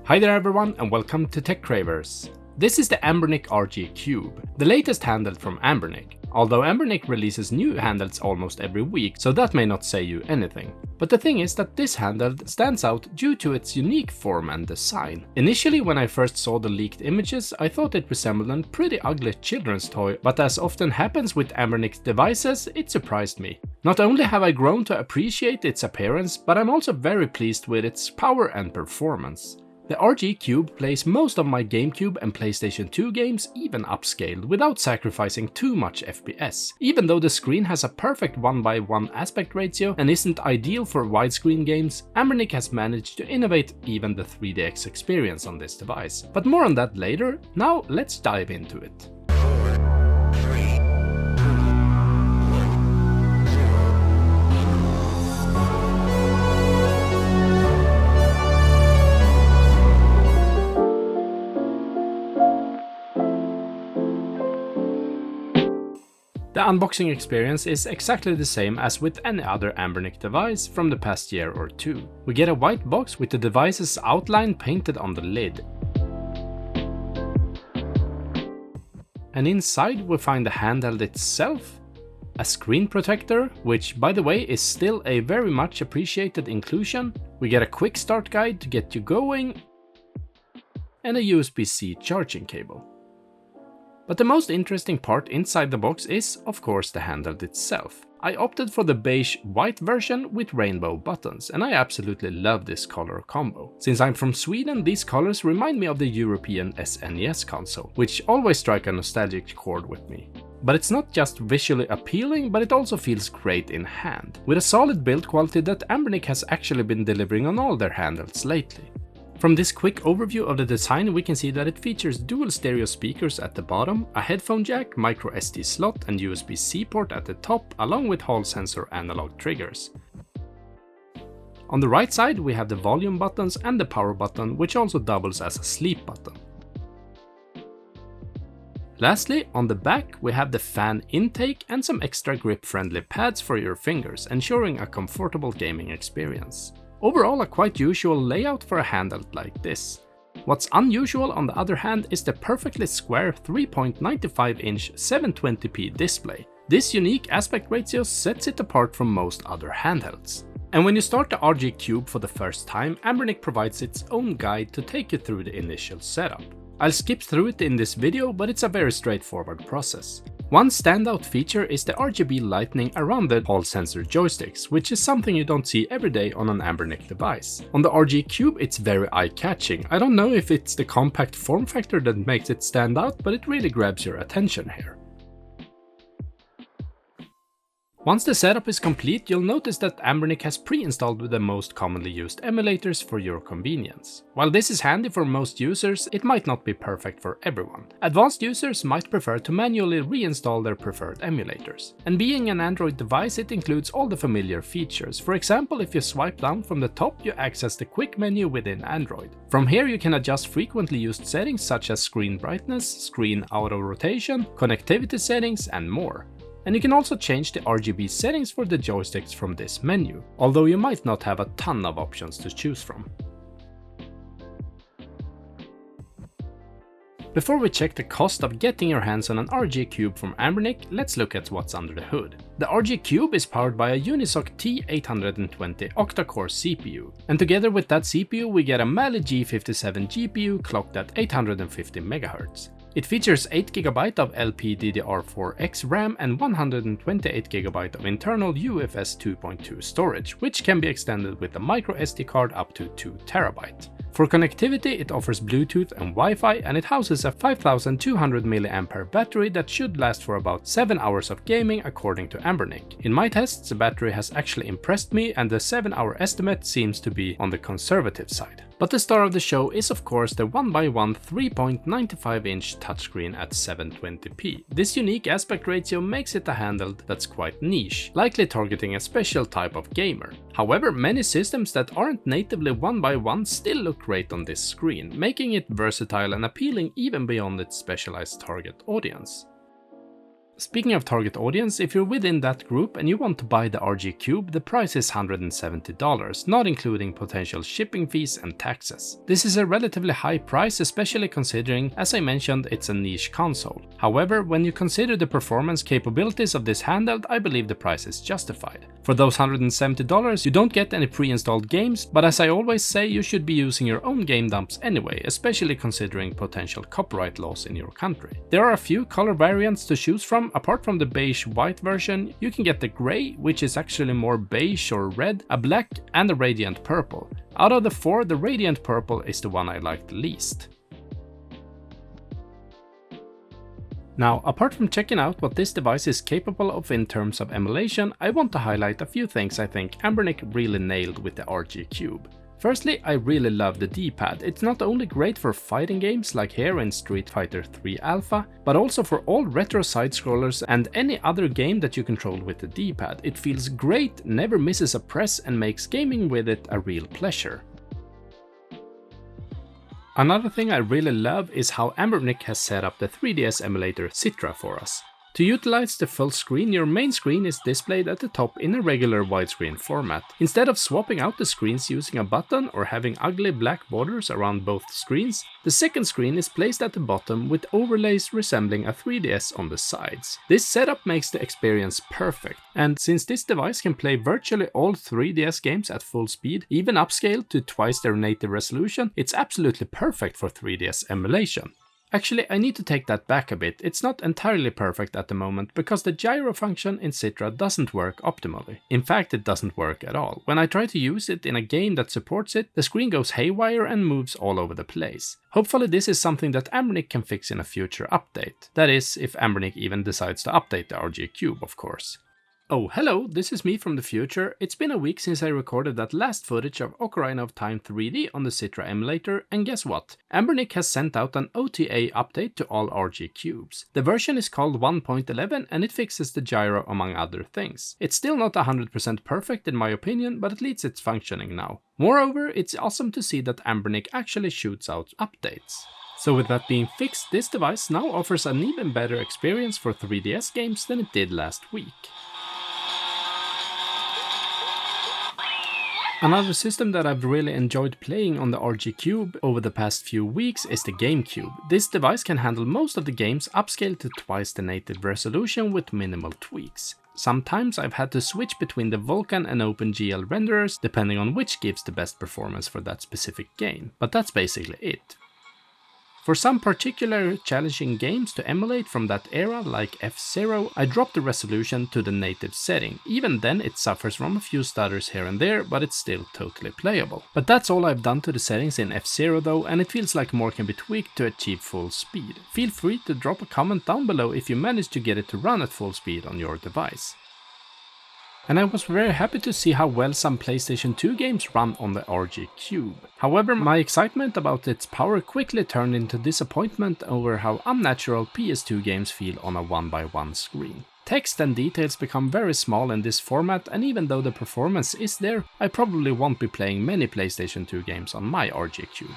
Hi there everyone and welcome to Techcravers. This is the Anbernic RG Cube, the latest handheld from Anbernic. Although Anbernic releases new handhelds almost every week, so that may not say you anything. But the thing is that this handheld stands out due to its unique form and design. Initially, when I first saw the leaked images, I thought it resembled a pretty ugly children's toy, but as often happens with Anbernic's devices, it surprised me. Not only have I grown to appreciate its appearance, but I'm also very pleased with its power and performance. The RG Cube plays most of my Gamecube and PlayStation 2 games even upscaled without sacrificing too much FPS. Even though the screen has a perfect 1:1 aspect ratio and isn't ideal for widescreen games, Anbernic has managed to innovate even the 3DX experience on this device. But more on that later. Now let's dive into it. The unboxing experience is exactly the same as with any other Anbernic device from the past year or two. We get a white box with the device's outline painted on the lid. And inside we find the handheld itself, a screen protector, which by the way is still a very much appreciated inclusion. We get a quick start guide to get you going, and a USB-C charging cable. But the most interesting part inside the box is, of course, the handheld itself. I opted for the beige white version with rainbow buttons, and I absolutely love this color combo. Since I'm from Sweden, these colors remind me of the European SNES console, which always strike a nostalgic chord with me. But it's not just visually appealing, but it also feels great in hand, with a solid build quality that Anbernic has actually been delivering on all their handhelds lately. From this quick overview of the design, we can see that it features dual stereo speakers at the bottom, a headphone jack, micro SD slot and USB-C port at the top, along with hall sensor analog triggers. On the right side we have the volume buttons and the power button, which also doubles as a sleep button. Lastly, on the back we have the fan intake and some extra grip-friendly pads for your fingers, ensuring a comfortable gaming experience. Overall, a quite usual layout for a handheld like this. What's unusual on the other hand is the perfectly square 3.95-inch 720p display. This unique aspect ratio sets it apart from most other handhelds. And when you start the RG Cube for the first time, Anbernic provides its own guide to take you through the initial setup. I'll skip through it in this video, but it's a very straightforward process. One standout feature is the RGB lighting around the hall sensor joysticks, which is something you don't see every day on an Anbernic device. On the RG Cube it's very eye-catching. I don't know if it's the compact form factor that makes it stand out, but it really grabs your attention here. Once the setup is complete, you'll notice that Anbernic has pre-installed the most commonly used emulators for your convenience. While this is handy for most users, it might not be perfect for everyone. Advanced users might prefer to manually reinstall their preferred emulators. And being an Android device, it includes all the familiar features. For example, if you swipe down from the top, you access the quick menu within Android. From here you can adjust frequently used settings such as screen brightness, screen auto rotation, connectivity settings, and more. And you can also change the RGB settings for the joysticks from this menu, although you might not have a ton of options to choose from. Before we check the cost of getting your hands on an RG Cube from Anbernic, let's look at what's under the hood. The RG Cube is powered by a Unisoc T820 octa-core CPU, and together with that CPU we get a Mali G57 GPU clocked at 850 MHz. It features 8GB of LPDDR4X RAM and 128GB of internal UFS 2.2 storage, which can be extended with a micro SD card up to 2TB. For connectivity, it offers Bluetooth and Wi-Fi, and it houses a 5200 mAh battery that should last for about 7 hours of gaming according to Anbernic. In my tests, the battery has actually impressed me, and the 7-hour estimate seems to be on the conservative side. But the star of the show is of course the 1:1 3.95-inch touchscreen at 720p. This unique aspect ratio makes it a handheld that's quite niche, likely targeting a special type of gamer. However, many systems that aren't natively 1:1 still look great on this screen, making it versatile and appealing even beyond its specialized target audience. Speaking of target audience, if you're within that group and you want to buy the RG Cube, the price is $170, not including potential shipping fees and taxes. This is a relatively high price, especially considering, as I mentioned, it's a niche console. However, when you consider the performance capabilities of this handheld, I believe the price is justified. For those $170, you don't get any pre-installed games, but as I always say, you should be using your own game dumps anyway, especially considering potential copyright laws in your country. There are a few color variants to choose from. Apart from the beige-white version, you can get the grey, which is actually more beige or red, a black, and a radiant purple. Out of the four, the radiant purple is the one I liked least. Now, apart from checking out what this device is capable of in terms of emulation, I want to highlight a few things I think Anbernic really nailed with the RG Cube. Firstly, I really love the D-pad. It's not only great for fighting games like here in Street Fighter 3 Alpha, but also for all retro side-scrollers and any other game that you control with the D-pad. It feels great, never misses a press, and makes gaming with it a real pleasure. Another thing I really love is how Anbernic has set up the 3DS emulator Citra for us. To utilize the full screen, your main screen is displayed at the top in a regular widescreen format. Instead of swapping out the screens using a button or having ugly black borders around both screens, the second screen is placed at the bottom with overlays resembling a 3DS on the sides. This setup makes the experience perfect, and since this device can play virtually all 3DS games at full speed, even upscaled to twice their native resolution, it's absolutely perfect for 3DS emulation. Actually, I need to take that back a bit. It's not entirely perfect at the moment because the gyro function in Citra doesn't work optimally. In fact, it doesn't work at all. When I try to use it in a game that supports it, the screen goes haywire and moves all over the place. Hopefully this is something that Anbernic can fix in a future update. That is, if Anbernic even decides to update the RG Cube, of course. Oh, hello, this is me from the future. It's been a week since I recorded that last footage of Ocarina of Time 3D on the Citra emulator, and guess what? Anbernic has sent out an OTA update to all RG Cubes. The version is called 1.11 and it fixes the gyro among other things. It's still not 100% perfect in my opinion, but at least it's functioning now. Moreover, it's awesome to see that Anbernic actually shoots out updates. So with that being fixed, this device now offers an even better experience for 3DS games than it did last week. Another system that I've really enjoyed playing on the RG Cube over the past few weeks is the Gamecube. This device can handle most of the games upscaled to twice the native resolution with minimal tweaks. Sometimes I've had to switch between the Vulkan and OpenGL renderers depending on which gives the best performance for that specific game, but that's basically it. For some particularly challenging games to emulate from that era, like F-Zero, I dropped the resolution to the native setting. Even then it suffers from a few stutters here and there, but it's still totally playable. But that's all I've done to the settings in F-Zero though, and it feels like more can be tweaked to achieve full speed. Feel free to drop a comment down below if you manage to get it to run at full speed on your device. And I was very happy to see how well some PlayStation 2 games run on the RG Cube. However, my excitement about its power quickly turned into disappointment over how unnatural PS2 games feel on a 1x1 screen. Text and details become very small in this format, and even though the performance is there, I probably won't be playing many PlayStation 2 games on my RG Cube.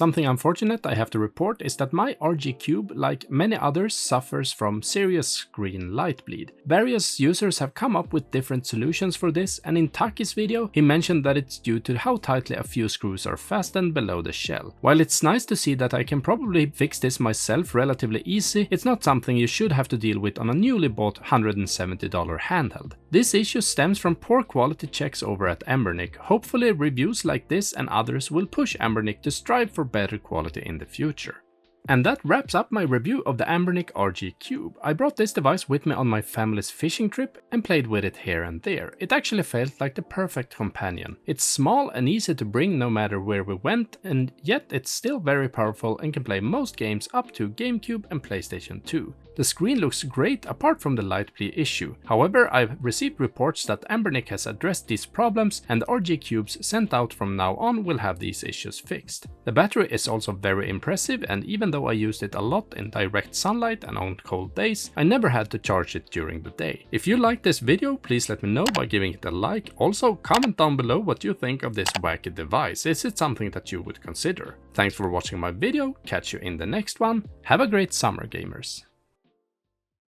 Something unfortunate I have to report is that my RG Cube, like many others, suffers from serious screen light bleed. Various users have come up with different solutions for this, and in Taki's video he mentioned that it's due to how tightly a few screws are fastened below the shell. While it's nice to see that I can probably fix this myself relatively easy, it's not something you should have to deal with on a newly bought $170 handheld. This issue stems from poor quality checks over at Anbernic. Hopefully reviews like this and others will push Anbernic to strive for better quality in the future. And that wraps up my review of the Anbernic RG Cube. I brought this device with me on my family's fishing trip and played with it here and there. It actually felt like the perfect companion. It's small and easy to bring no matter where we went, and yet it's still very powerful and can play most games up to GameCube and PlayStation 2. The screen looks great apart from the light bleed issue. However, I've received reports that Anbernic has addressed these problems and the RG cubes sent out from now on will have these issues fixed. The battery is also very impressive, and even though I used it a lot in direct sunlight and on cold days, I never had to charge it during the day. If you liked this video, please let me know by giving it a like. Also, comment down below what you think of this wacky device. Is it something that you would consider? Thanks for watching my video, catch you in the next one. Have a great summer, gamers.